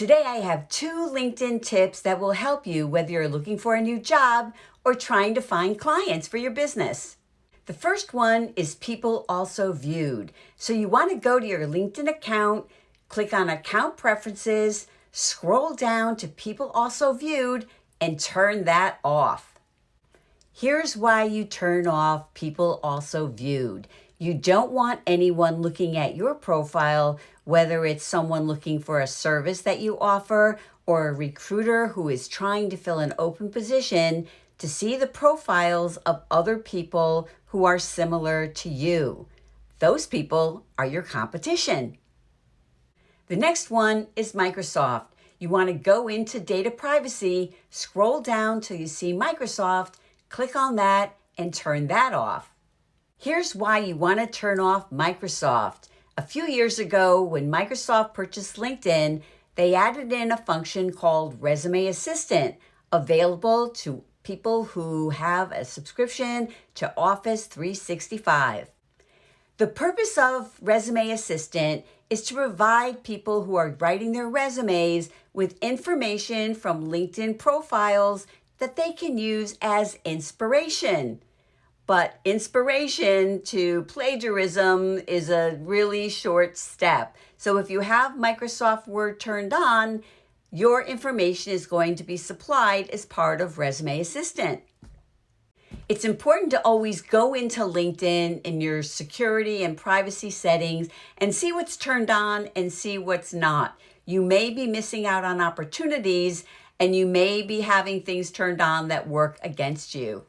Today I have 2 LinkedIn tips that will help you whether you're looking for a new job or trying to find clients for your business. The first one is people also viewed. So you want to go to your LinkedIn account, click on account preferences, scroll down to people also viewed, and turn that off. Here's why you turn off people also viewed. You don't want anyone looking at your profile, whether it's someone looking for a service that you offer or a recruiter who is trying to fill an open position, to see the profiles of other people who are similar to you. Those people are your competition. The next one is Microsoft. You want to go into data privacy, scroll down till you see Microsoft, click on that and turn that off. Here's why you want to turn off Microsoft. A few years ago, when Microsoft purchased LinkedIn, they added in a function called Resume Assistant, available to people who have a subscription to Office 365. The purpose of Resume Assistant is to provide people who are writing their resumes with information from LinkedIn profiles that they can use as inspiration. But inspiration to plagiarism is a really short step. So if you have Microsoft Word turned on, your information is going to be supplied as part of Resume Assistant. It's important to always go into LinkedIn in your security and privacy settings and see what's turned on and see what's not. You may be missing out on opportunities and you may be having things turned on that work against you.